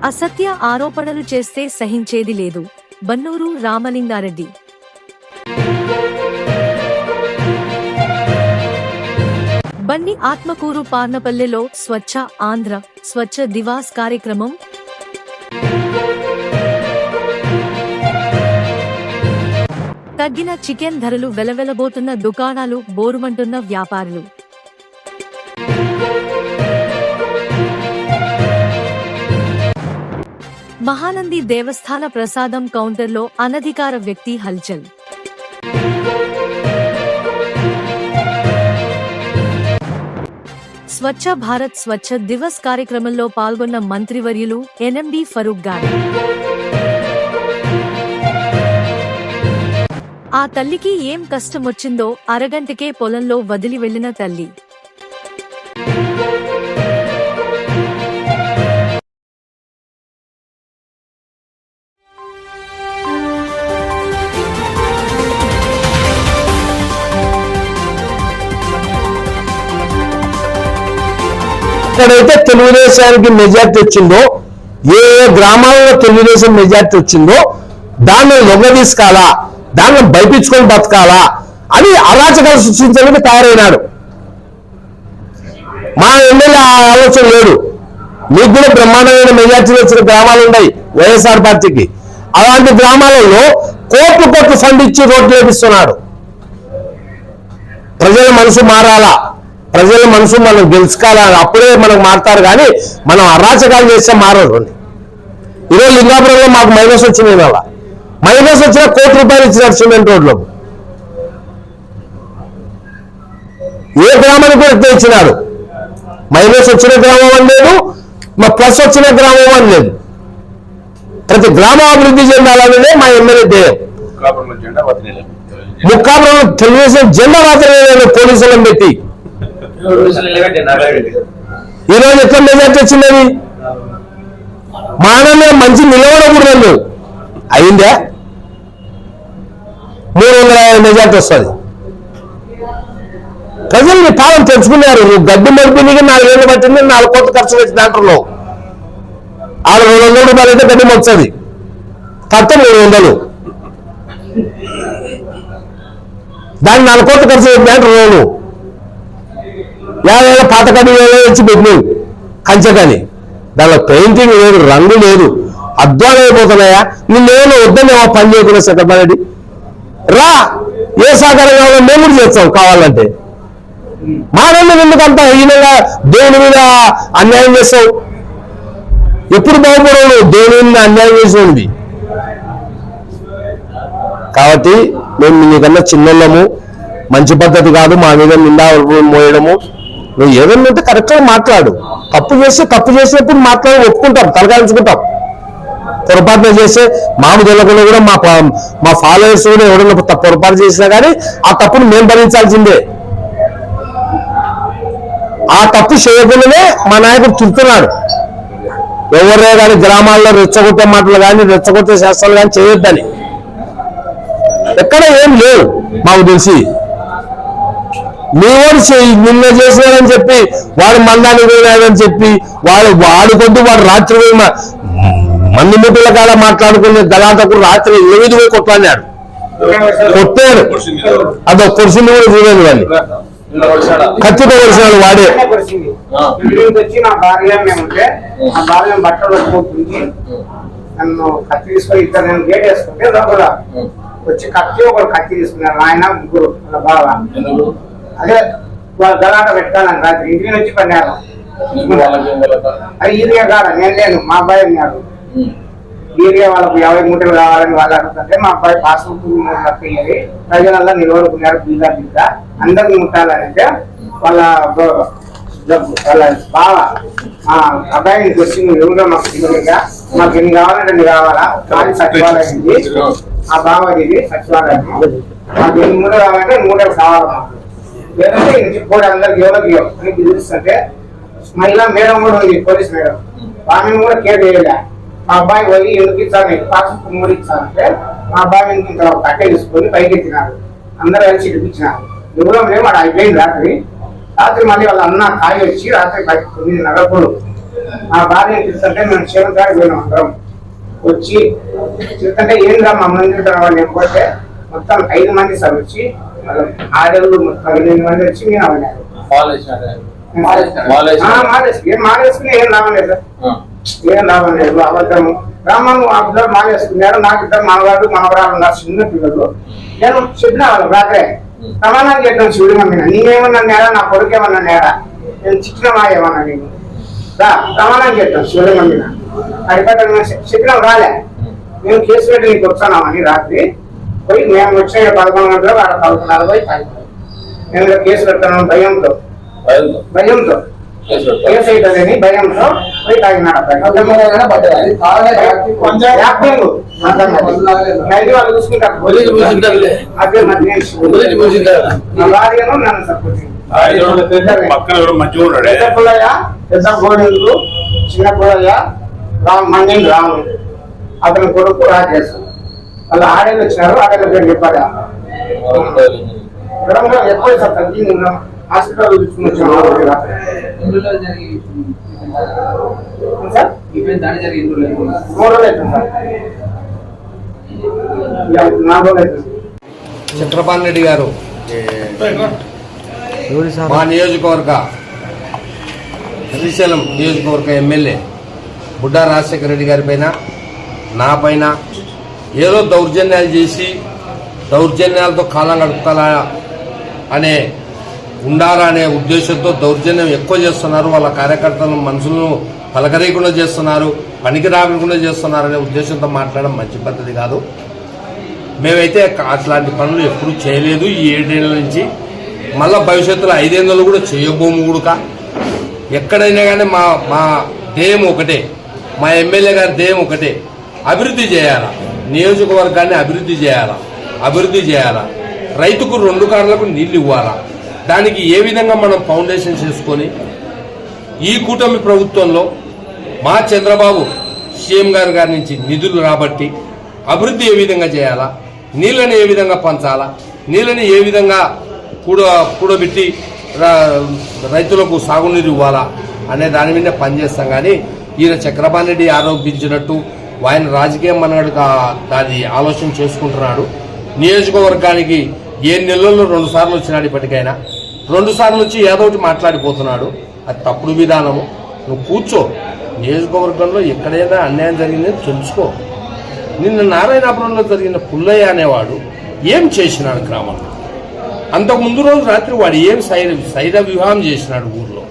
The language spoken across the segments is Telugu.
అసత్య ఆరోపణలు చేస్తే సహించేది లేదు. బన్నూరు రామలింగారెడ్డి. బండి ఆత్మకూరు పార్నపల్లెలో స్వచ్ఛ ఆంధ్ర స్వచ్ఛ దివాస్ కార్యక్రమం. తగ్గిన చికెన్ ధరలు, వెలవెలబోతున్న దుకాణాలు, బోరుమంటున్న వ్యాపారులు. మహానంది దేవస్థాన ప్రసాదం కౌంటర్లో అనధికార వ్యక్తి హల్చల్. స్వచ్ఛ భారత్ స్వచ్ఛ దివస్ కార్యక్రమంలో పాల్గొన్న మంత్రివర్యులు ఎన్ఎండి ఫరూక్ గారు. ఆ తల్లికి ఏం కష్టమొచ్చిందో అరగంటకే పొలంలో వదిలి వెళ్లిన తల్లి. ఎక్కడైతే తెలుగుదేశానికి మెజార్టీ వచ్చిందో, ఏ గ్రామాల్లో తెలుగుదేశం మెజార్టీ వచ్చిందో దాన్ని లొంగదీసుకోవాలా, దాన్ని బయపించుకొని బతకాలా అని అరాచకాలు సృష్టించడానికి తయారైనాడు. మా ఎమ్మెల్యే ఆ ఆలోచన లేదు. మీకు కూడా బ్రహ్మాండమైన మెజార్టీలు వచ్చిన గ్రామాలు ఉన్నాయి వైఎస్ఆర్ పార్టీకి. అలాంటి గ్రామాలలో కోట్లు ఫండ్ ఇచ్చి రోడ్లు వేపిస్తున్నాడు. ప్రజల మనసు మారాలా, ప్రజల మనసు మనం గెలుచుకోవాలా, అప్పుడే మనకు మారుతారు. కానీ మనం అరాచకాలు చేస్తే మారదు. ఈరోజు లింగాపురంలో మాకు మైనస్ వచ్చినాయి. అలా మైనస్ వచ్చిన ₹1 ఇచ్చినారు సిమెంట్ రోడ్లో. ఏ గ్రామానికి కూడా ఇచ్చినారు. మైనస్ వచ్చిన గ్రామం అని లేదు, మా ప్లస్ వచ్చిన గ్రామం అని లేదు. ప్రతి గ్రామం అభివృద్ధి చెందాలనేదే మా ఎమ్మెల్యే ధ్యేయం. ముక్కాపురంలో తెలుగుదేశం జెండా మాత్రమే పోలీసులను పెట్టి ఈరోజు ఎట్లా మెజార్టీ వచ్చిందని మానమే మంచి నిలబడకూడదు. అయిందా? 350 మెజార్టీ వస్తుంది. ప్రజలు నీ పాలన తెచ్చుకున్నారు. నువ్వు గడ్డి మరిపినికి 4 ఏళ్ళు పట్టింది, 4 కోట్లు ఖర్చు పెట్టి దాంట్లో ₹200 అయితే గడ్డి మొచ్చది, కట్ట 300. దాన్ని 4 కోట్లు ఖర్చు పెట్టి దాంట్లో 50 ఏళ్ళ పాత కడ్డి వచ్చి పెట్టినవి కంచెకని. దానిలో పెయింటింగ్ లేదు, రంగు లేదు, అద్వాలు అయిపోతున్నాయా? నిన్నేమో వద్దనేమో పని చేయకుండా సెక్రటరీ రా, ఏ సహకారం కావాలో మేము కూడా చేస్తాం కావాలంటే. మానవులు ఎందుకంతా హీనంగా దేవుని మీద అన్యాయం చేస్తావు? ఎప్పుడు బాగుపడవు దేవుని మీద అన్యాయం చేసినది. కాబట్టి మేము నీకన్నా చిన్నోళ్ళము, మంచి పద్ధతి కాదు మా మీద నిండా మోయడము. నువ్వు ఏదన్నా ఉంటే కరెక్ట్గా మాట్లాడు. తప్పు చేసినప్పుడు మాట్లాడి ఒప్పుకుంటాం, తలకాయించుకుంటాం. పొరపాటున చేస్తే మాకు తెలియకుండా కూడా మా ఫాలోవర్స్ కూడా ఎవడన్నా పొరపాటు చేసినా కానీ ఆ తప్పును మేము భరించాల్సిందే. ఆ తప్పు చేయకుండానే మా నాయకుడు తిడుతున్నాడు. ఎవరే కానీ గ్రామాల్లో రెచ్చగొట్టే మాటలు కానీ రెచ్చగొట్టే శాస్త్రాలు కానీ చేయొద్దని ఎక్కడ ఏం లేవు మాకు తెలిసి. మీ వాడు నిన్న చేసినాడని చెప్పి, వాడు మందానికి పోయినాడని చెప్పి, వాడు కొద్ది వాడు రాత్రి మంది ముట్టుల కాడ మాట్లాడుకునే గలాంతకు రాత్రి 8 పోయి కొట్లాడినాడు, కొట్టాడు. అదొక కుర్చీని కూడా చూడలేదు. వాళ్ళు కత్తితో కొలిసినాడు వాడే. నన్ను కత్తి తీసుకొని ఇద్దరు నేను గేట్ వేసుకుంటే లోపల వచ్చి ఒకరు కత్తి తీసుకున్నారు. ఆయన ముగ్గురు బాగా అదే వాళ్ళు గలాట పెట్టాలని రాత్రి ఇంటికి వచ్చి పడినారు. అది ఈరియా కాడ నేను లేను, మా అబ్బాయి ఉన్నాడు. ఈరియా వాళ్ళకు 50 మూటలు కావాలని వాళ్ళు అడుగుతుంటే మా అబ్బాయి పాస్బుక్ 3 లక్షలు ప్రజలల్లో నిలబడుకున్నారు. బీదా అందరికి ముట్టాలని అంటే వాళ్ళ బావ అబ్బాయి వచ్చి నువ్వు ఎవరో మాకు తెలియదుగా, మాకు ఎన్ని కావాలంటే అన్ని కావాలా, కానీ సచివాలయం ఆ బావ ఇది సచివాలయం, మాకు 8 మూటలు కావాలంటే 3 మూటలు కావాలి మాకు. లేదంటే చెప్పుకోవడం అందరికి ఎవరికి అని పిలుస్తుంటే మహిళా మేడం కూడా ఉంది, పోలీస్ మేడం, ఆమెను కూడా కేర్ చేయలే. మా అబ్బాయి పోయి ఎందుకు ఇచ్చాను పాస్బుక్ 3 ఇచ్చానంటే మా అబ్బాయి ఇంత కట్టే తీసుకొని పైకి ఎత్తినారు. అందరూ కలిసి ఇప్పించినారు. ఎవరో మేము అక్కడ అయిపోయింది రాత్రి. మళ్ళీ వాళ్ళ అన్న కాయ వచ్చి రాత్రి 9:30 ఆ భార్య చూస్తుంటే మేము శివకాడ పోయినాం అందరం వచ్చి చూస్తుంటే ఏం రా మా మంది వాళ్ళు లేకపోతే మొత్తం 5 మంది సార్ వచ్చి ఆడలు మొత్తం 8 మంది వచ్చి నేను అవన్నారు ఏం మాలేసుకుని ఏం లాభం లేదు సార్, ఏం లాభం లేదు. అబద్ధము బ్రాహ్మణు అబ్బాయి మాలేసుకున్నారు. నాకు ఇద్దరు మనవాళ్ళు మనవరాలు ఉన్నారు, చిన్న పిల్లలు. నేను చెప్పిన వాళ్ళు రాత్రే సమాధానం చేద్దాం శివుడి మమ్మీ, నీవేమన్నా నేరా నా కొడుకు ఏమన్నా నేరా, నేను చిట్టిన మా ఏమన్నా నీకు రా సమాధానం చేద్దాం శివుడి మమ్మీ అడిపట్ట చెప్పినాం. రాలే మేము కేసు పెట్టి నీకు వచ్చానామని రాత్రి పోయి మేము వచ్చే 11 గంటలు వాళ్ళ 11:40 తాగిపోయి నేను కేసు పెడతాను భయంతో కేసు అవుతుందని భయంతో పోయి తాగినాడు వాళ్ళు చూసుకుంటారు. భార్యను నన్ను సపోర్ట్ పెద్ద పుల్లయ్య, పెద్ద గోడెందులు, చిన్న పుల్లయ్య, మందిని రాము, అతని కొడుకు రాజేష్. వాళ్ళు ఆడేళ్ళు వచ్చినారు. ఆడేళ్ళ పేరు చెప్పాలి ఎక్కువ సార్ తగ్గి హాస్పిటల్ చూసుకుని వచ్చాము. 3 రోజులు అవుతుంది సార్, 4 రోజులు అవుతుంది. చక్రపాణి రెడ్డి గారు మా నియోజకవర్గ శ్రీశైలం నియోజకవర్గ ఎమ్మెల్యే బుడ్డా రాజశేఖర రెడ్డి గారి పైన, నా పైన ఏదో దౌర్జన్యాలు చేసి దౌర్జన్యాలతో కాలం గడుపుతారా అనే ఉండాలా అనే ఉద్దేశంతో దౌర్జన్యం ఎక్కువ చేస్తున్నారు. వాళ్ళ కార్యకర్తలను మనుషులను పలకరీయకుండా చేస్తున్నారు, పనికి రాకుండా చేస్తున్నారు అనే ఉద్దేశంతో మాట్లాడడం మంచి పద్ధతి కాదు. మేమైతే అట్లాంటి పనులు ఎప్పుడూ చేయలేదు ఈ 7 ఏళ్ల నుంచి. మళ్ళీ భవిష్యత్తులో 5 ఏళ్ళు కూడా చేయబోము కూడక. ఎక్కడైనా కానీ మా ధ్యేయం ఒకటే, మా ఎమ్మెల్యే గారి ధ్యేయం ఒకటే, అభివృద్ధి చేయాలా, నియోజకవర్గాన్ని అభివృద్ధి చేయాలా, రైతుకు 2 కార్లకు నీళ్లు ఇవ్వాలా. దానికి ఏ విధంగా మనం ఫౌండేషన్ చేసుకొని ఈ కూటమి ప్రభుత్వంలో మా చంద్రబాబు సీఎం గారి నుంచి నిధులు రాబట్టి అభివృద్ధి ఏ విధంగా చేయాలా, నీళ్ళని ఏ విధంగా పంచాలా, నీళ్ళని ఏ విధంగా కూడబెట్టి రైతులకు సాగునీరు ఇవ్వాలా అనే దాని మీద పనిచేస్తాం. కానీ ఈయన చక్రపాణి రెడ్డి ఆరోపించినట్టు ఆయన రాజకీయం అన్నట్టుగా దాన్ని ఆలోచన చేసుకుంటున్నాడు. నియోజకవర్గానికి 7 నెలల్లో 2 సార్లు వచ్చినాడు. ఇప్పటికైనా 2 సార్లు వచ్చి ఏదో ఒకటి మాట్లాడిపోతున్నాడు. అది తప్పుడు విధానము. నువ్వు కూర్చో, నియోజకవర్గంలో ఎక్కడైనా అన్యాయం జరిగిందని తెలుసుకో. నిన్న నారాయణాపురంలో జరిగిన పుల్లయ్య అనేవాడు ఏం చేసినాడు గ్రామంలో, అంతకుముందు రోజు రాత్రి వాడు ఏం శైల వివాహం చేసినాడు ఊర్లో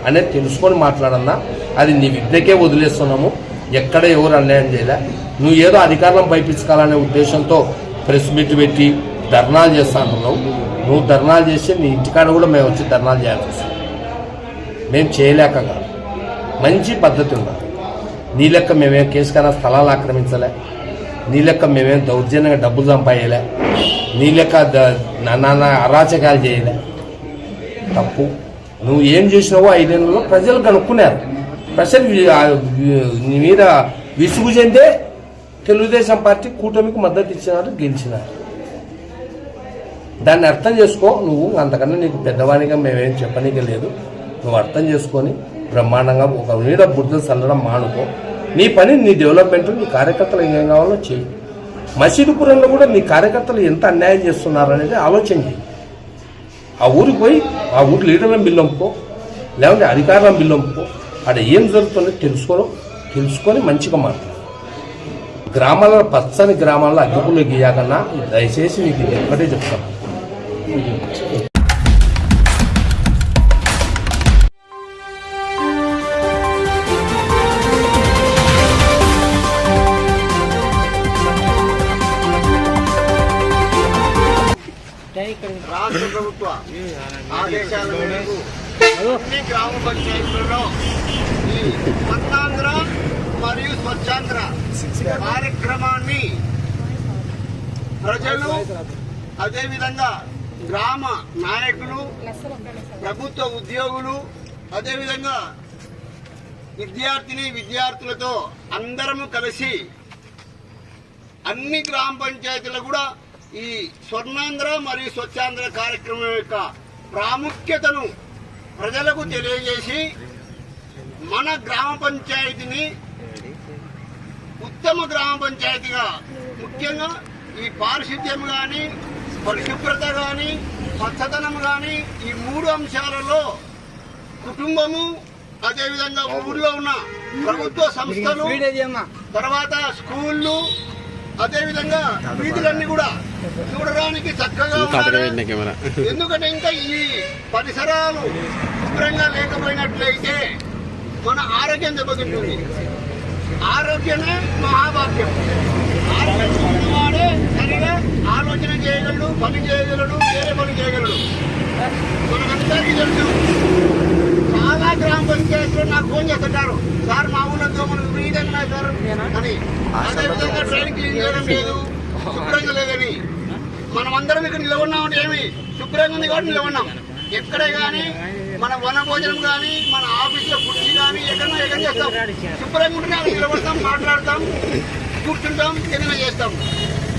అనేది తెలుసుకొని మాట్లాడన్నా. అది నీ విజ్ఞకే వదిలేస్తున్నాము. ఎక్కడ ఎవరు అన్యాయం చేయలే. నువ్వు ఏదో అధికారం పైపించుకోవాలనే ఉద్దేశంతో ప్రెస్ మీట్ పెట్టి ధర్నాలు చేస్తా అంటున్నావు. నువ్వు ధర్నాలు చేస్తే నీ ఇంటికాడ కూడా మేము వచ్చి ధర్నాలు చేయాల్సి వస్తుంది. మేము చేయలేక కాదు, మంచి పద్ధతి ఉండాలి. నీ లెక్క మేమేం కేసుకైనా స్థలాలు ఆక్రమించలే, నీ లెక్క మేమేం దౌర్జన్యంగా డబ్బులు సంపాయలే, నీ లెక్క నాన్న అరాచకాలు చేయలే. తప్పు. నువ్వు ఏం చేసినావో 5 ఏళ్లలో ప్రజలు కనుక్కున్నారు. ప్రజలు నీ మీద విసుగు చెందే తెలుగుదేశం పార్టీ కూటమికి మద్దతు ఇచ్చినారు, గెలిచినారు. దాన్ని అర్థం చేసుకో. నువ్వు అంతకన్నా నీకు పెద్దవానిగా మేమేం చెప్పనీకి లేదు. నువ్వు అర్థం చేసుకొని బ్రహ్మాండంగా ఒక నీడ బుద్ధ చల్లడం మానుకో. నీ పని, నీ డెవలప్మెంట్, నీ కార్యకర్తలు ఏం కావాలో చేయి. మసీదుపురంలో కూడా నీ కార్యకర్తలు ఎంత అన్యాయం చేస్తున్నారు అనేది ఆలోచన చేయి. ఆ ఊరికి పోయి ఆ ఊరి లీడర్లను బిల్లంపుకో, లేకుంటే అధికారులను బిల్లంపుకో. అక్కడ ఏం జరుగుతుందో తెలుసుకొని మంచిగా మాట్లాడు. గ్రామాలలో పచ్చని గ్రామాల్లో అగ్గిపుల్లు గీయాకన్నా దయచేసి నీకు ఇది ఒక్కటే చెప్తాను. రాష్ట్ర ప్రభుత్వ ఆదేశాల మేరకు అన్ని గ్రామ పంచాయతీలలో ఈ స్వర్ణాంధ్ర మరియు స్వచ్ఛాంధ్ర కార్యక్రమాన్ని ప్రజలు, అదేవిధంగా గ్రామ నాయకులు, ప్రభుత్వ ఉద్యోగులు, అదేవిధంగా విద్యార్థులతో అందరము కలిసి అన్ని గ్రామ పంచాయతీలు కూడా ఈ స్వర్ణాంధ్ర మరియు స్వచ్ఛాంధ్ర కార్యక్రమం యొక్క ప్రాముఖ్యతను ప్రజలకు తెలియజేసి మన గ్రామ పంచాయతీని ఉత్తమ గ్రామ పంచాయతీగా, ముఖ్యంగా ఈ పారిశుద్ధ్యం కానీ, పరిశుభ్రత కానీ, పచ్చదనం కానీ, ఈ 3 అంశాలలో కుటుంబము, అదేవిధంగా ఊర్లో ఉన్న ప్రభుత్వ సంస్థలు, తర్వాత స్కూళ్ళు, అదేవిధంగా వీధులన్నీ కూడా చూడడానికి చక్కగా ఉండాలి. ఎందుకంటే ఇంకా ఈ పరిసరాలు శుభ్రంగా లేకపోయినట్లయితే మన ఆరోగ్యం దెబ్బతింటుంది. ఆరోగ్యమే మహాభాగ్యం. ఆరోగ్యం ఉన్నవాడే సరిగా ఆలోచన చేయగలడు, పని చేయగలడు, వేరే పని చేయగలడు. మనకందరికీ తెలుసు, చాలా గ్రామ పంచాయతీలో నాకు ఫోన్ చేస్తుంటారు, సార్ మా ఊళ్ళో దోమలు విధంగా సార్ అని. అదేవిధంగా ట్రైన్ క్లీన్ చేయడం లేదు, శుభ్రంగా లేదని. మనం అందరం ఇక్కడ నిలబడినామంటే ఏమి శుభ్రంగా ఉంది కాబట్టి నిలబడినాం. ఎక్కడే కానీ మన వన భోజనం కానీ, మన ఆఫీసులో కుర్చీ కానీ ఎక్కడ చేస్తాం, శుభ్రంగా ఉంటే అక్కడ నిలబడతాం, మాట్లాడతాం, కూర్చుంటాం, ఏదైనా చేస్తాం.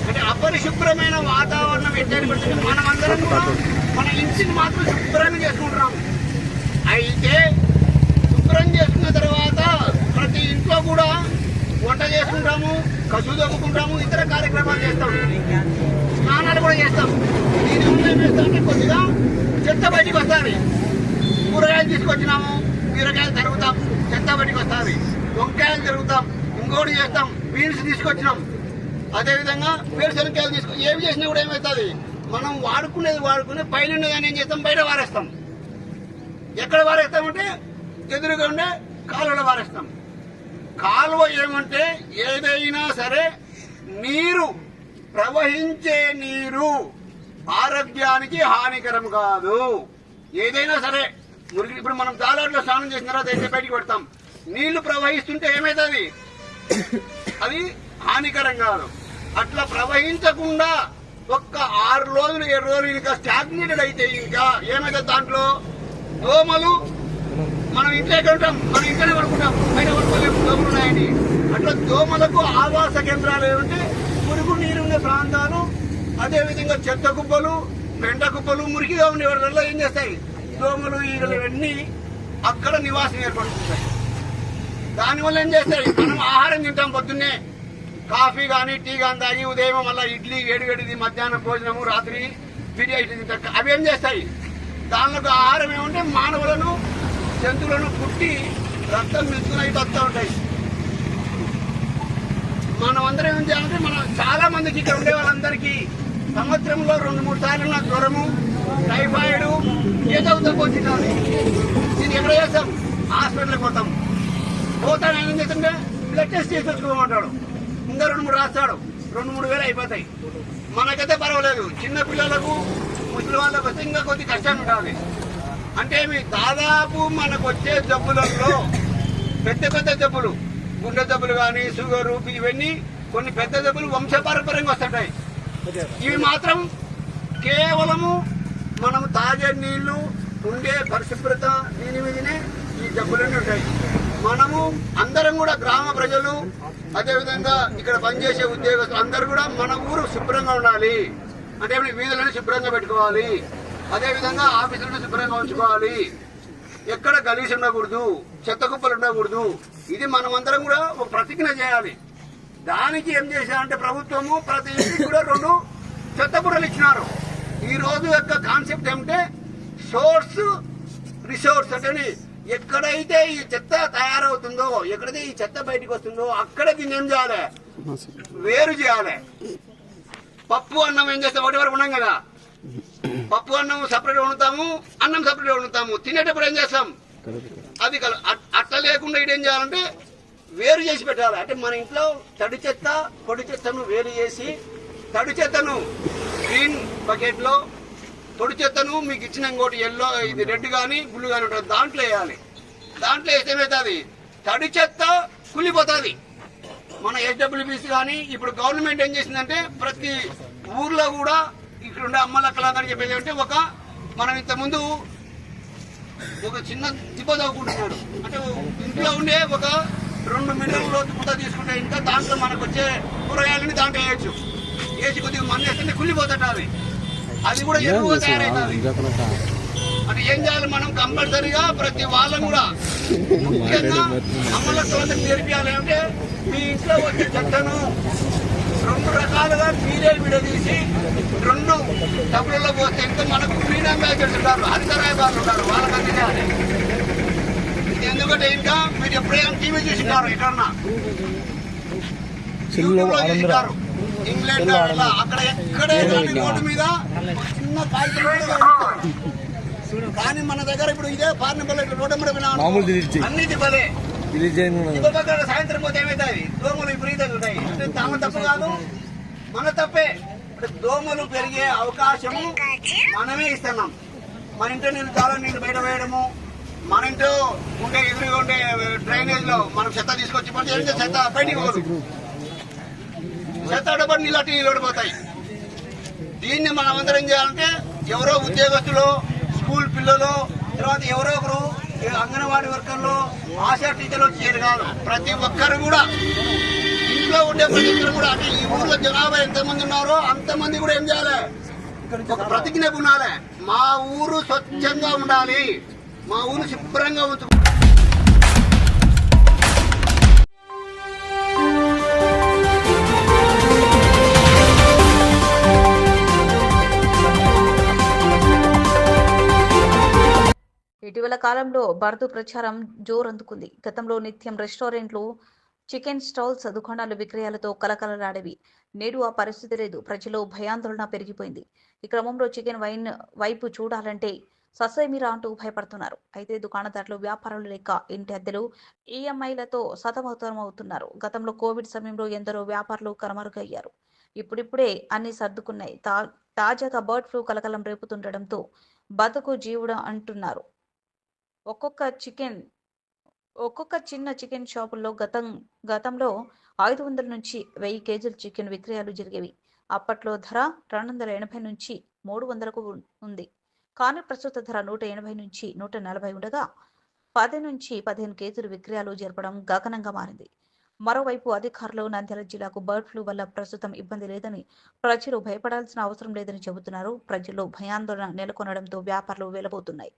అంటే అపరిశుభ్రమైన వాతావరణం ఎట్టని పెడుతుంది. మనం అందరం కూడా మన ఇంటిని మాత్రం శుభ్రంగా చేసుకుంటున్నాం. అయితే శుభ్రం చేసుకున్న తర్వాత ప్రతి ఇంట్లో కూడా వంట చేసుకుంటాము, కసువు దొక్కుకుంటాము, ఇతర కార్యక్రమాలు చేస్తాం, స్నానాలు కూడా చేస్తాం. దీనివల్ల ఏం చేస్తామంటే కొద్దిగా చెత్త బయటికి వస్తుంది. కూరగాయలు తీసుకొచ్చినాము, బీరకాయలు తరుగుతాం, చెత్త బయటికి వస్తుంది. వంకాయలు తిరుగుతాం, ఇంకోటి చేస్తాం, బీన్స్ తీసుకొచ్చినాం, అదేవిధంగా వేరుశనగకాయలు ఏమి చేసినా కూడా ఏమవుతుంది, మనం వాడుకునే పైన కానీ ఏం చేస్తాం, బయట వారేస్తాం. ఎక్కడ వారేస్తామంటే ఎదురుగా ఉండే కాలువలో వారేస్తాం. కాలువ ఏమంటే ఏదైనా సరే నీరు, ప్రవహించే నీరు ఆరోగ్యానికి హానికరం కాదు. ఏదైనా సరే మురికి, ఇప్పుడు మనం తాలాట్లో స్నానం చేసిన తర్వాత అయితే బయటికి పెడతాం, నీళ్లు ప్రవహిస్తుంటే ఏమవుతుంది, అది హానికరం కాదు. అట్లా ప్రవహించకుండా ఒక్క 6 రోజులు 7 రోజులు ఇంకా స్టాగ్నేటెడ్ అయితే ఇంకా ఏమవుతుంది, దాంట్లో దోమలు, మనం ఇంట్లో ఎక్కడ ఉంటాం, మనం ఇంట్లోనే పడుకుంటాం, బయట పడుకోలేము, దోమలు ఉన్నాయని. అట్లా దోమలకు ఆవాస కేంద్రాలు ఏమంటే మురుగు నీరుండే ప్రాంతాలు, అదేవిధంగా చెత్త కుప్పలు, పెంట కుప్పలు, మురికిగా ఉండే వల్ల ఏం చేస్తాయి, దోమలు, ఈగలు ఇవన్నీ అక్కడ నివాసం ఏర్పడుతుంటాయి. దానివల్ల ఏం చేస్తాయి, మనం ఆహారం తింటాం, పొద్దున్నే కాఫీ కానీ టీ కానీ తాగి ఉదయం మళ్ళీ ఇడ్లీ వేడిది, మధ్యాహ్నం భోజనము, రాత్రి బిర్యానీ తింటారు. అవి ఏం చేస్తాయి, దానిలో ఆహారం ఏమంటే మానవులను, జంతువులను పుట్టి రక్తం మిల్చుకుని అయితే వస్తూ ఉంటాయి. మనం అందరం ఏం చేయాలంటే, మనం చాలా మందికి ఇక్కడ ఉండే వాళ్ళందరికీ సంవత్సరంలో 2-3 సార్లు నాకు జ్వరము, టైఫాయిడ్ ఏదో వచ్చింది. దీన్ని ఎక్కడ చేస్తాం, హాస్పిటల్కి పోతాం. పోతాను ఏం చేస్తుంటే బ్లడ్ టెస్ట్ చేసి వచ్చుకోమంటాడు, ఇంకా 2-3 రాస్తాడు, 2-3 వేలు అయిపోతాయి. మనకైతే పర్వాలేదు, చిన్న పిల్లలకు, ముసలి వాళ్ళకు వస్తే ఇంకా కొద్ది కష్టం ఉంటుంది. అంటే దాదాపు మనకు వచ్చే జబ్బులలో పెద్ద జబ్బులు, గుండె జబ్బులు కానీ, షుగర్, ఇవన్నీ కొన్ని పెద్ద జబ్బులు వంశపారంపర్యంగా వస్తుంటాయి. ఇవి మాత్రం కేవలము మనం తాగే నీళ్లు, ఉండే పరిశుభ్రత, దీని మీదనే ఈ జబ్బులన్నీ ఉంటాయి. మనము అందరం కూడా గ్రామ ప్రజలు, అదేవిధంగా ఇక్కడ పనిచేసే ఉద్యోగస్తులు అందరూ కూడా మన ఊరు శుభ్రంగా ఉండాలి. అంటే వీధులను శుభ్రంగా పెట్టుకోవాలి, అదేవిధంగా ఆఫీసులను శుభ్రంగా ఉంచుకోవాలి, ఎక్కడ గలీజ్ ఉండకూడదు, చెత్త కుప్పలు ఉండకూడదు. ఇది మనమందరం కూడా ఒక ప్రతిజ్ఞ చేయాలి. దానికి ఏం చేశారంటే ప్రభుత్వము ప్రతి ఇంటికి కూడా 2 చెత్త బుర్రలు ఇచ్చినారు. ఈ రోజు యొక్క కాన్సెప్ట్ ఏమంటే సోర్స్ రిసోర్స్. అంటే ఎక్కడైతే ఈ చెత్త తయారవుతుందో, ఎక్కడైతే ఈ చెత్త బయటకు వస్తుందో అక్కడే దీన్ని ఏం చేయాలి, వేరు చేయాలి. పప్పు అన్నం ఏం చేస్తాం, ఒకటి వరకు ఉన్నాం కదా, పప్పు అన్నం సపరేట్ వండుతాము, అన్నం సపరేట్ వండుతాము, తినేటప్పుడు ఏం చేస్తాం, అది అట్లా లేకుండా ఇదేం చేయాలంటే వేరు చేసి పెట్టాలి. అంటే మన ఇంట్లో తడి చెత్త, పొడి చెత్తను వేరు చేసి, తడి చెత్తను గ్రీన్ బకెట్ లో, పొడి చెత్తను మీకు ఇచ్చిన ఇంకోటి ఎల్లో, ఇది రెడ్ కానీ బ్లూ కానీ ఉంటుంది, దాంట్లో వేయాలి. దాంట్లో వేస్తే ఏమవుతుంది, తడి చెత్త కుళ్ళిపోతుంది. మన SWBC కానీ ఇప్పుడు గవర్నమెంట్ ఏం చేసిందంటే ప్రతి ఊర్లో కూడా ఇక్కడ ఉండే అమ్మలక్కలని చెప్పేది అంటే మనం ఇంతకుముందు ఒక చిన్న దిబ్బ తవ్వుకుంటున్నాడు. అంటే ఇంట్లో ఉండే 2 మీటర్ల లోతు గుంత తీసుకుంటే ఇంకా దాంట్లో మనకు వచ్చే కూరగాయలని దాంట్లో వేయచ్చు. వేసి కొద్దిగా మన్ను వేస్తే కుళ్ళిపోతుంట, అది కూడా ఎరువుగా తయారవుతుంది. అది ఏం చేయాలి మనం కంపల్సరీగా ప్రతి వాళ్ళం కూడా ముఖ్యంగా అమ్మలతో నేర్పియాలి. అంటే మీ ఇంట్లో వచ్చే చెత్తను 2 రకాలుగా మీరే విడదీసి 2 డబ్బులలో పోతే ఇంకా మనకు క్లీన్ అంబాసిడర్స్ ఉంటారు, హరితరాయబారులు ఉంటారు, వాళ్ళకి అందించాలి. ఇది ఎందుకంటే ఇంకా మీరు ఎప్పుడైనా టీవీ చూసినారు, ఎక్కడన్నా చూసినారు ఇంగ్లాండ్ అక్కడ ఎక్కడే కానీ రోడ్డు మీద చిన్న కాగితం, కానీ మన దగ్గర ఇప్పుడు ఇదే పార్నపల్లి రోడ్డు మీద అన్నిటి పదే సాయంత్రం పోతే ఏమవుతాయి, దోమలు విపరీతంగా ఉంటాయి. తమ తప్పు కాదు, మన తప్పే. దోమలు పెరిగే అవకాశము మనమే ఇస్తున్నాం. మన ఇంట్లో నీళ్ళు చాలా నీళ్ళు బయట వేయడము, మన ఇంట్లో ఉండే ఎదురుగా ఉండే డ్రైనేజ్ లో మనం చెత్త తీసుకొచ్చి పడితే చెత్త బయటికి పోదు, చెత్త అడబడి నీళ్ళు ఓడిపోతాయి. దీన్ని మనం అందరం ఏం చేయాలంటే ఎవరో ఉద్యోగస్తులు, స్కూల్ పిల్లలు, తర్వాత ఎవరో ఒకరు అంగన్వాడీ వర్కర్లు, ఆశా టీచర్లు చేయరు కాదు, ప్రతి ఒక్కరు కూడా ఇంట్లో ఉండే ప్రతి ఒక్కరు కూడా, అంటే ఈ ఊర్లో జనాభా ఎంతమంది ఉన్నారో అంతమంది కూడా ఏం చేయాలి, ఒక ప్రతిజ్ఞ ఉండాలి. మా ఊరు స్వచ్ఛంగా ఉండాలి, మా ఊరు శుభ్రంగా ఉంచు. ఇటీవల కాలంలో బర్దు ప్రచారం జోరందుకుంది. గతంలో నిత్యం రెస్టారెంట్లు, చికెన్ స్టాల్స్, దుకాణాలు విక్రయాలతో కలకలలాడేవి. నేడు ఆ పరిస్థితి లేదు. ప్రజల్లో భయాందోళన పెరిగిపోయింది. ఈ క్రమంలో చికెన్ వైన్ వైపు చూడాలంటే ససేమిరా అంటూ భయపడుతున్నారు. అయితే దుకాణదారులు వ్యాపారాలు లేక ఇంటి అద్దెలు, ఈఎంఐలతో సతమతమవుతున్నారు. గతంలో కోవిడ్ సమయంలో ఎందరో వ్యాపారులు కనుమరుగయ్యారు. ఇప్పుడిప్పుడే అన్ని సర్దుకున్నాయి. తాజాగా బర్డ్ ఫ్లూ కలకలం రేపుతుండటంతో బతుకు జీవుడు అంటున్నారు. ఒక్కొక్క చిన్న చికెన్ షాపుల్లో గతంలో 500 నుంచి 1000 కేజీల చికెన్ విక్రయాలు జరిగేవి. అప్పట్లో ధర 280 నుంచి 300కు ఉంది. కానీ ప్రస్తుత ధర 180 నుంచి 140 ఉండగా 10 నుంచి 15 కేజీలు విక్రయాలు జరపడం గగనంగా మారింది. మరోవైపు అధికారులు నంద్యాల జిల్లాకు బర్డ్ ఫ్లూ వల్ల ప్రస్తుతం ఇబ్బంది లేదని, ప్రజలు భయపడాల్సిన అవసరం లేదని చెబుతున్నారు. ప్రజల్లో భయాందోళన నెలకొనడంతో వ్యాపారాలు వెలబోతున్నాయి.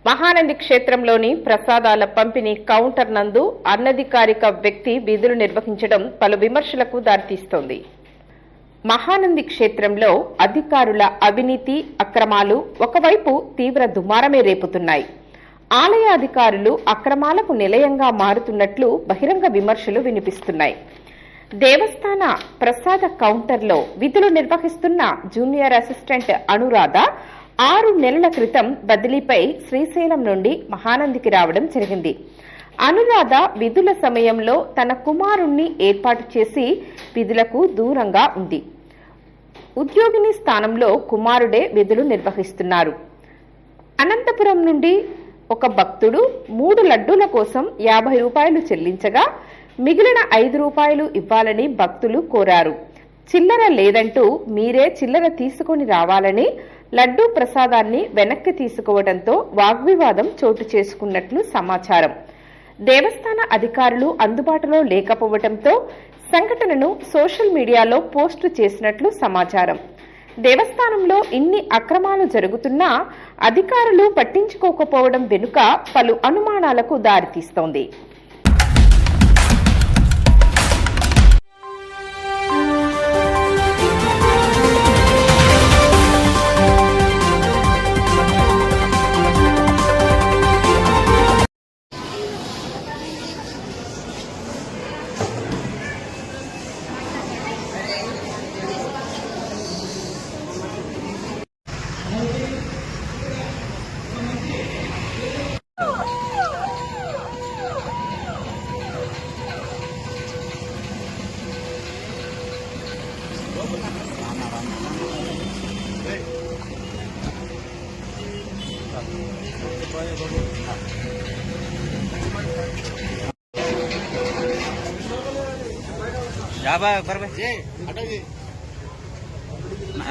మహానంది క్షేత్రంలోని ప్రసాదాల పంపిణీ కౌంటర్ నందు అనధికారిక వ్యక్తి విధులు నిర్వహించడం పలు విమర్శలకు దారితీస్తోంది. మహానంది క్షేత్రంలో అధికారుల అవినీతి, అక్రమాలు ఒకవైపు తీవ్ర దుమారమే రేపుతున్నాయి. ఆలయ అధికారులు అక్రమాలకు నిలయంగా మారుతున్నట్లు బహిరంగ విమర్శలు వినిపిస్తున్నాయి. దేవస్థాన ప్రసాద కౌంటర్లో విధులు నిర్వహిస్తున్న జూనియర్ అసిస్టెంట్ అనురాధ 6 నెలల క్రితం బదిలీపై శ్రీశైలం నుండి మహానందికి రావడం జరిగింది. అనురాధ విధుల సమయంలో తన కుమారుణ్ణి ఏర్పాటు చేసి విధులకు దూరంగా ఉంది. ఉద్యోగిని స్థానంలో కుమారుడే విధులు నిర్వహిస్తున్నారు. అనంతపురం నుండి ఒక భక్తుడు 3 లడ్డూల కోసం 50 రూపాయలు చెల్లించగా మిగిలిన 5 రూపాయలు ఇవ్వాలని భక్తులు కోరారు. చిల్లర లేదంటూ మీరే చిల్లర తీసుకొని రావాలని లడ్డూ ప్రసాదాన్ని వెనక్కి తీసుకోవడంతో వాగ్వివాదం చోటు చేసుకున్నట్లు సమాచారం. దేవస్థాన అధికారులు అందుబాటులో లేకపోవడంతో సంఘటనను సోషల్ మీడియాలో పోస్టు చేసినట్లు సమాచారం. దేవస్థానంలో ఇన్ని అక్రమాలు జరుగుతున్నా అధికారులు పట్టించుకోకపోవడం వెనుక పలు అనుమానాలకు దారితీస్తోంది.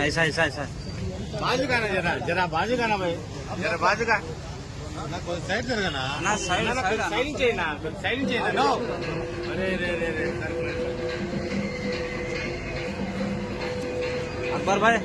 ऐसा ऐसा ऐसा बाजू का ना जरा बाजू का ना भाई अकबर भाई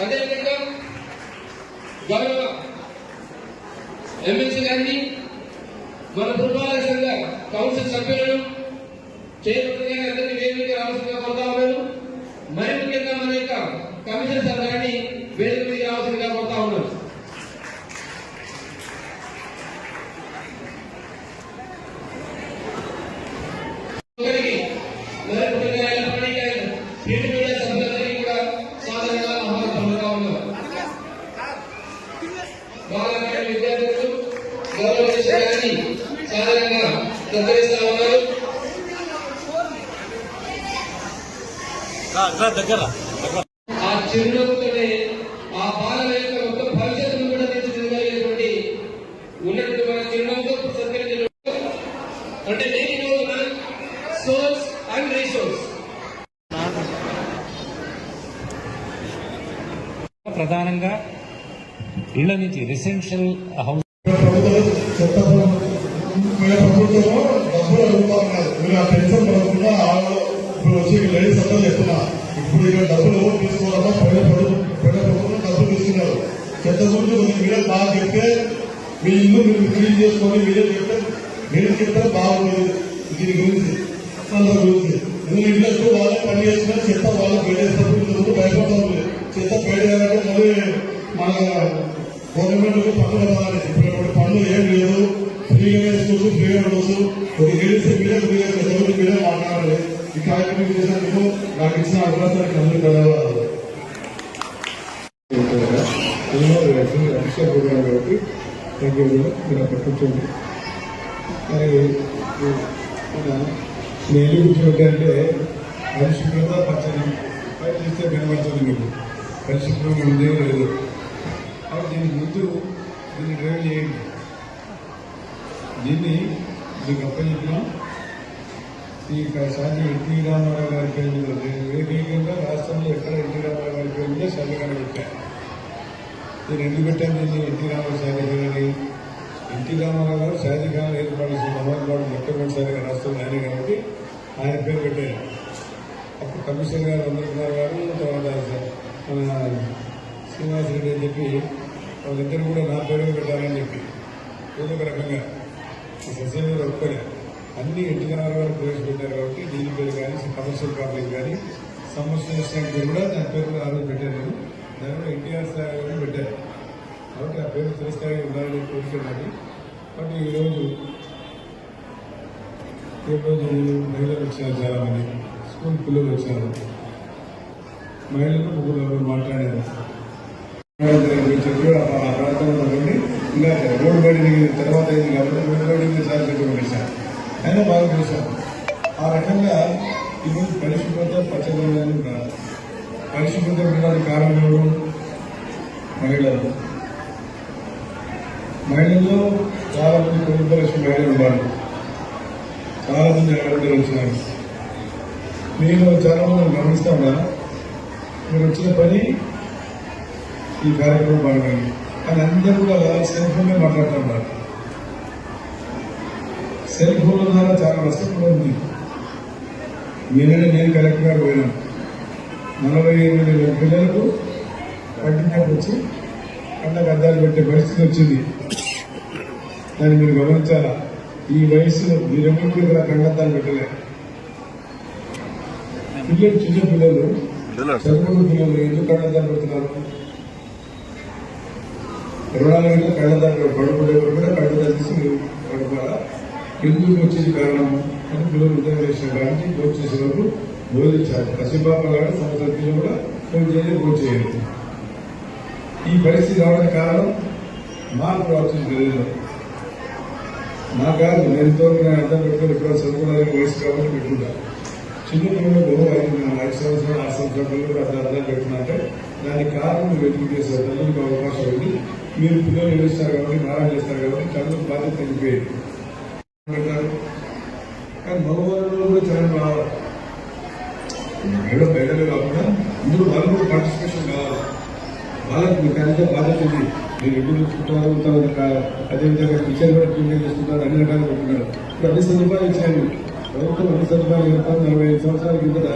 అదేవిధంగా గౌరవ ఎమ్మెల్సీ గారిని మన పురపాలక సంఘ కౌన్సిల్ సభ్యులను చైర్మన్ గారిని అందరినీ వేదిక రావాల్సిందిగా కోరుతా ఉన్నాను. మరి ముఖ్యంగా మన యొక్క కమిషనర్ సార్ గారిని వేదిక మీద రావాల్సిందిగా కోరుతా ఉన్నాను. విద్యార్థులు గౌరవ గారిని సాధారణంగా సత్కరిస్తా ఉన్నారు. ఆ చిరునవ్వుతోనే ఆ బాలల యొక్క మొత్తం భవిష్యత్తును కూడా తీర్చిదిద్దగలిగేటువంటి ఉన్నటువంటి మన చిరునవ్వుతో సత్కరించడం అంటే నేను సోర్స్ అండ్ రీసోర్స్. ప్రధానంగా ఇళ్ల నుంచి రెసిడెన్షియల్ హౌస్ ప్రభుత్వము డబ్బులు అడుగుతా ఉన్నారు. మీరు ఆ పెన్షన్ పడకుండా ఇప్పుడు వచ్చి లేడీస్ అంతా చెప్తున్నా, ఇప్పుడు ఇక్కడ డబ్బులు తీసుకోవాలన్నా పైన ప్రభుత్వం డబ్బులు తీసుకున్నారు. చెత్త గురించి మీరే బాగా చెప్తే మీ ఇల్లు మీరు క్లీన్ చేసుకొని మీరు చెప్తే బాగుంటుంది. దీని గురించి అందరి గురించి నువ్వు ఇళ్ళకు వాళ్ళే పని చేసినా చెత్త వాళ్ళు బయటేసినప్పుడు భయపడతారు. చెత్త బయట మళ్ళీ మన గవర్నమెంట్ పన్నులు పడాలి. ఇప్పుడు పన్ను ఏం లేదు, ఫ్రీగా వేసుకోవచ్చు, ఫ్రీగా ఉండవచ్చు. ఒక లేడీస్ మీరే మాట్లాడాలి. ఈ కార్యక్రమం చేసినందుకు నాకు ఇచ్చిన అవకాశానికి అందరూ ధన్యవాదాలు. అఫీషియల్ ప్రోగ్రామ్ కాబట్టి థ్యాంక్ యూ. మీరు అక్కడ కూర్చోండి. మరి నేను కూర్చోబెట్టాలంటే పరిశుభ్రత పచ్చని పని చేస్తే కనబడుతుంది. మీకు పరిశుభ్రంగా ఉందే లేదు. దీని ముందు దీన్ని డ్రైవ్ చేయండి. దీన్ని మీకు అప్పచెప్పినాం. ఈ సాధ్యం ఎన్టీ రామారావు గారి పేరు మీద ఏకైకంగా రాష్ట్రంలో ఎక్కడ ఎన్టీ రామారావు గారి పేరు మీద శాఖగా పెట్టాను. నేను ఎందుకు పెట్టాను దీన్ని ఎన్టీ రామారావు శాఖని? ఎన్టీ రామారావు గారు శాఖగా ఏర్పాటు చేసిన అమర్వాడు మొట్టమొదటిసారిగా రాష్ట్రంలో ఆయన కాబట్టి ఆయన పేరు పెట్టారు. అప్పుడు కమిషనర్ గారు అమర్కుమార్ గారు, తర్వాత మన శ్రీనివాస్ రెడ్డి అని చెప్పి వాళ్ళిద్దరు కూడా నా పేరు పెట్టాలని చెప్పి ఏదో ఒక రకంగా సస్యం మీద ఒప్పుకొని అన్ని ఎన్టీ రామారావు గారు ప్రవేశపెట్టారు కాబట్టి దీని పేరు కానీ కమర్షియల్ కాంప్లెక్స్ కానీ సమస్య కూడా దాని పేరు ఆ రోజు పెట్టారు. దాని కూడా ఎన్టీఆర్ స్థాయి పెట్టారు కాబట్టి ఆ పేరు చిరస్థాయి ఉండాలని కోరుకున్నాను. బట్ ఈరోజు మహిళలు వచ్చారు, చాలామంది స్కూల్ పిల్లలు వచ్చారు. మహిళలు ముగ్గురు మాట్లాడారు. చెప్పి ఆ ప్రాంతంలో ఇంకా రోడ్డు బయట తర్వాత అయింది కాబట్టి రోడ్డు బయట చాలా చెప్పారు. అయినా బాగా చూశారు. ఆ రకంగా ఈరోజు పరిశుభ్రత పచ్చదనాన్ని కాదు. పరిశుభ్రత ఉండడానికి కారణంలో మహిళలు చాలా మంది 9 లక్షల మహిళలు ఉన్నారు. చాలా మంది అక్కడ వచ్చినారు. నేను చాలా మంది గమనిస్తా ఉన్నా. మీరు వచ్చిన పని ఈ కార్యక్రమం భాగమైంది. కానీ అందరూ కూడా సెల్ ఫోన్లో మాట్లాడుతూ ఉన్నారు. సెల్ ఫోన్ల ద్వారా చాలా నష్టం కూడా ఉంది. నేను కలెక్టర్ గారు పోయినా 48,000 పిల్లలకు పట్టినట్టు వచ్చి కళ్ళకు అద్దాలు పెట్టే పరిస్థితి వచ్చింది. దాన్ని మీరు గమనించాలా. ఈ వయసులో మీరెప్పుడు కూడా కళ్ళద్దాలు పెట్టలే. పిల్లలు చిన్న పిల్లలు చదువుకున్న పిల్లలు ఎందుకు కళ్ళద్దాలు పెడుతున్నారు? 24 గంటల కళ్ళద్దాలు పడుకునేప్పుడు కూడా కళ్ళద్దాలు తీసి పడుకోవాలా? ఎందుకు వచ్చేది కారణం? అని పిల్లలు ఉద్యోగం చేసిన కానీ కోచ్ చేసే వరకు బోధించాలి. కసిబాబ గారు సంవత్సరం కూడా ఫోన్ చేయాలి, కోచ్ చేయాలి. ఈ పరిస్థితి రావడానికి కారణం మార్పు రావాల్సిన తెలియదు. నాకు కాదు, నేను ఇంతవరకు అర్థం పెట్టుకుని ఇక్కడ చదువుకోవడానికి వయసు కాబట్టి పెట్టుకుంటా. చిన్న పిల్లలు 5 సంవత్సరాలు 6 సంవత్సరాల పిల్లలు కూడా అర్థం పెట్టుకున్నారంటే దానికి కారణం మీరు వెతుకు చేస్తారు. తల్లికి అవకాశం ఉంది. మీరు పిల్లలు ఏడుస్తారు కాబట్టి మారం చేస్తారు కాబట్టి చదువు బాధ్యత తగ్గిపోయేది పెట్టారు. కానీ మగవాళ్ళు కూడా చాలా రావాలి. మేడం బయటలో కాకుండా ఇందులో వాళ్ళు కూడా పార్టిసిపేషన్ కావాలి. వాళ్ళకి మీకు అంతా బాధ్యత ఉంది. మీరు ఎప్పుడు చుట్టాలు అదేవిధంగా టీచర్ కూడా ట్రీట్మెంట్ చేసుకుంటారు. అన్ని రకాలు పెట్టుకున్నారు. ఇప్పుడు అన్ని సదుపాయాలు ఇచ్చారు. ప్రభుత్వం అన్ని సదుపాయాలు చెప్తారు. 45 సంవత్సరాల కిందట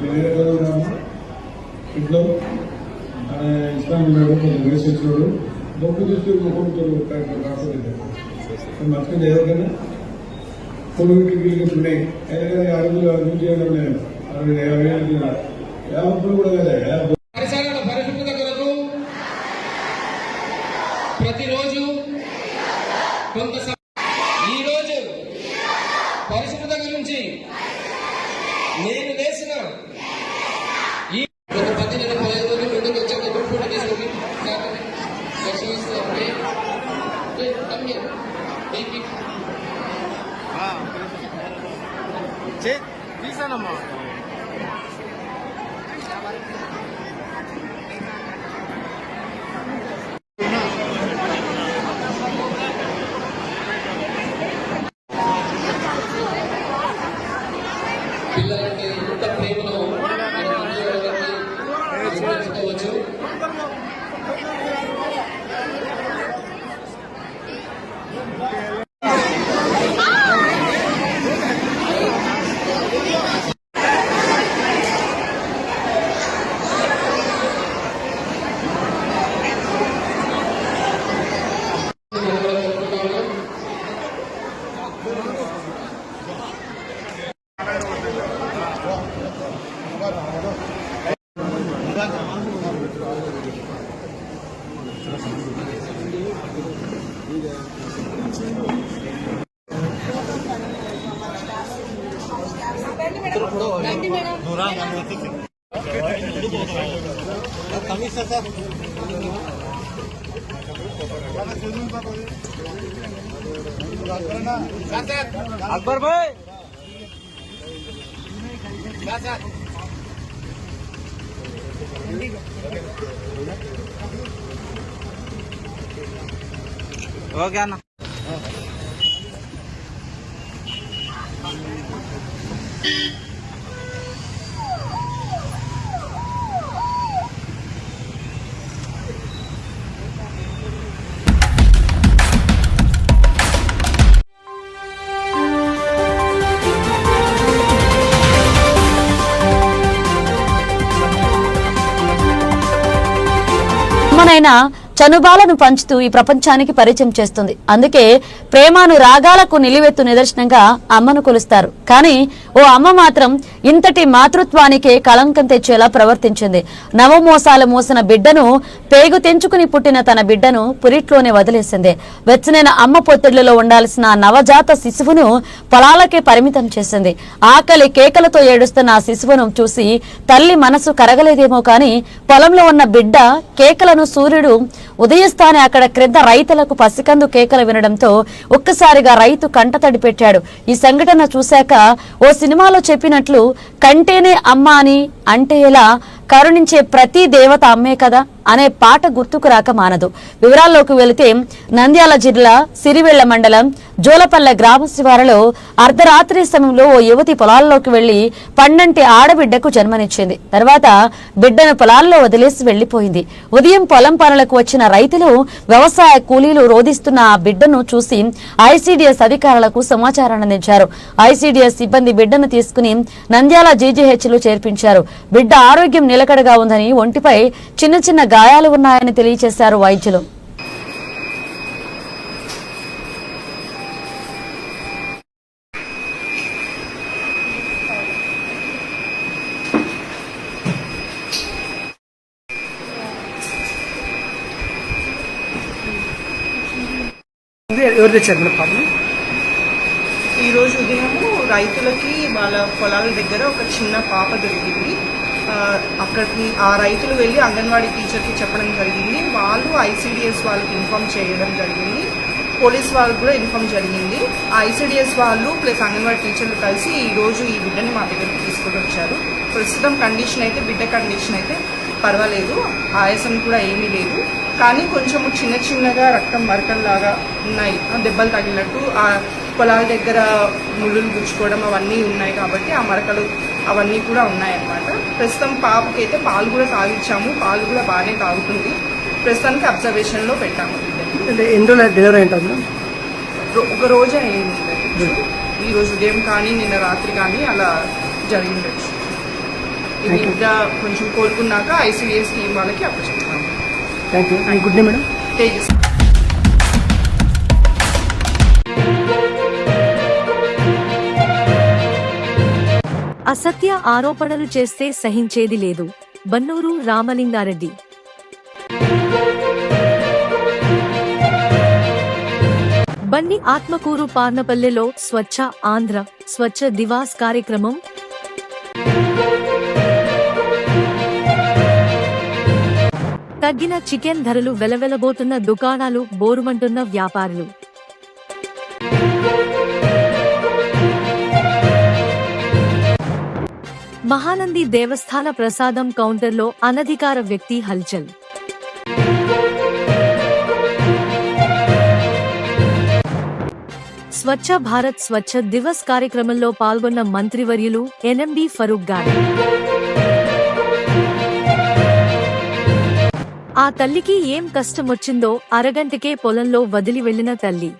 మేము ఏ రకాలు ఉన్నాము. ఇంట్లో ఇస్లాం ఉన్నాడు, కొంచెం వయసు వచ్చినాడు, డబ్బు చూస్తే కాకపోతే మర్చిపోయింది. ఎవరికైనా కొడుకు వీళ్ళకి ఉన్నాయి. అయినా కానీ 6 చేయడం నేను 50 కూడా కదా. పరిసరాల పరిశుభ్రత కొరకు ప్రతిరోజు కొంత ఈ రోజు పరిశుభ్రత గురించి నేను వేసిన ఈ 15 రోజులు ముందుకు వచ్చాక గ్రూప్ ఫోటో తీసుకుని తీసానమ్మా. పిల్లలంటే ఇంత ప్రేమను చూపించుకోవచ్చు. अकबर भाई हो गया ना. అమ్మనైనా చనుబాలను పంచుతూ ఈ ప్రపంచానికి పరిచయం చేస్తుంది. అందుకే ప్రేమాను రాగాలకు నిలువెత్తు నిదర్శనంగా అమ్మను కొలుస్తారు. కానీ ఓ అమ్మ మాత్రం ఇంతటి మాతృత్వానికే కళంకం తెచ్చేలా ప్రవర్తించింది. నవమోసాలు మోసిన బిడ్డను పేగు తెంచుకుని పుట్టిన తన బిడ్డను పురిట్లోనే వదిలేసింది. వెచ్చనైన అమ్మ పొత్తిళ్లలో ఉండాల్సిన నవజాత శిశువును పొలాలకే పరిమితం చేసింది. ఆకలి కేకలతో ఏడుస్తున్న ఆ శిశువును చూసి తల్లి మనసు కరగలేదేమో కానీ పొలంలో ఉన్న బిడ్డ కేకలను సూర్యుడు ఉదయిస్తానే అక్కడ క్రింద రైతులకు పసికందు కేకలు వినడంతో ఒక్కసారిగా రైతు కంటతడి పెట్టాడు. ఈ సంఘటన చూశాక ఓ సినిమాలో చెప్పినట్లు కంటేనే అమ్మ అని అంటే ఎలా, కరుణించే ప్రతి దేవత అమ్మే కదా అనే పాట గుర్తుకు రాక మానదు. వివరాల్లోకి వెళితే నంద్యాల జిల్లా సిరివెళ్ల మండలం జోలపల్లె గ్రామ శివారులో అర్ధరాత్రి సమయంలో ఓ యువతి పొలాల్లోకి వెళ్లి పండంటి ఆడబిడ్డకు జన్మనిచ్చింది. తర్వాత బిడ్డను పొలాల్లో వదిలేసి వెళ్లిపోయింది. ఉదయం పొలం పనులకు వచ్చిన రైతులు, వ్యవసాయ కూలీలు రోధిస్తున్న ఆ బిడ్డను చూసి ఐసీడీఎస్ అధికారులకు సమాచారం అందించారు. ఐసీడీఎస్ సిబ్బంది బిడ్డను తీసుకుని నంద్యాల జీజీహెచ్లో చేర్పించారు. బిడ్డ ఆరోగ్యం నిలకడగా ఉందని, ఒంటిపై చిన్న చిన్న గాయాలు ఉన్నాయని తెలియజేశారు వైద్యులు. ఎవరు తెచ్చారు మన పాపని? ఈరోజు ఉదయము రైతులకి వాళ్ళ పొలాల దగ్గర ఒక చిన్న పాప దొరికింది. అక్కడికి ఆ రైతులు వెళ్ళి అంగన్వాడీ టీచర్కి చెప్పడం జరిగింది. వాళ్ళు ICDS వాళ్ళకి ఇన్ఫామ్ చేయడం జరిగింది. పోలీస్ వాళ్ళకి కూడా ఇన్ఫామ్ జరిగింది. ICDS వాళ్ళు ప్లస్ అంగన్వాడీ టీచర్లు కలిసి ఈరోజు ఈ బిడ్డని మా దగ్గరికి తీసుకొని వచ్చారు. ప్రస్తుతం కండిషన్ అయితే బిడ్డ కండిషన్ అయితే పర్వాలేదు, ఆయాసం కూడా ఏమీ లేదు. కానీ కొంచెం చిన్న చిన్నగా రక్తం మరకల్లాగా ఉన్నాయి, దెబ్బలు తగిలినట్టు ఆ పొలాల దగ్గర ముళ్ళులు గుచ్చుకోవడం అవన్నీ ఉన్నాయి కాబట్టి ఆ మరకలు అవన్నీ కూడా ఉన్నాయన్నమాట. ప్రస్తుతం పాపకి అయితే పాలు కూడా తాగిచ్చాము, పాలు కూడా బాగానే తాగుతుంది. ప్రస్తుతానికి అబ్జర్వేషన్లో పెట్టాము. ఎన్ని రోజులు డెలివరీ ఉంటుంది? ఒక రోజు అయింది. ఈ రోజు ఉదయం కానీ నిన్న రాత్రి కానీ అలా జరిగిండొచ్చు. ఇది ఇంకా కొంచెం కోలుకున్నాక ICDS టీం వాళ్ళకి అప్పచెప్తాము. Thank you. Good day madam. Tejas. అసత్య ఆరోపణలు చేస్తే సహించేది లేదు. బన్నూరు రామలింగారెడ్డి. బన్ని ఆత్మకూరు పార్నపల్లెలో స్వచ్ఛ ఆంధ్ర స్వచ్ఛ దివాస్ కార్యక్రమం. తగ్గిన చికెన్ ధరలు వెలవెలబోతున్న దుకాణాలు, బోరుమంటున్న వ్యాపారులు. మహానంది దేవస్థాన ప్రసాదం కౌంటర్లో అనధికార వ్యక్తి హల్చల్. స్వచ్ఛ భారత్ స్వచ్ఛ దివస్ కార్యక్రమంలో పాల్గొన్న మంత్రివర్యులు NMD ఫరూక్ గారు. ఆ తల్లికి ఏం కష్టమొచ్చిందో అరగంటకే పొలంలో వదిలి వెళ్లిన తల్లి.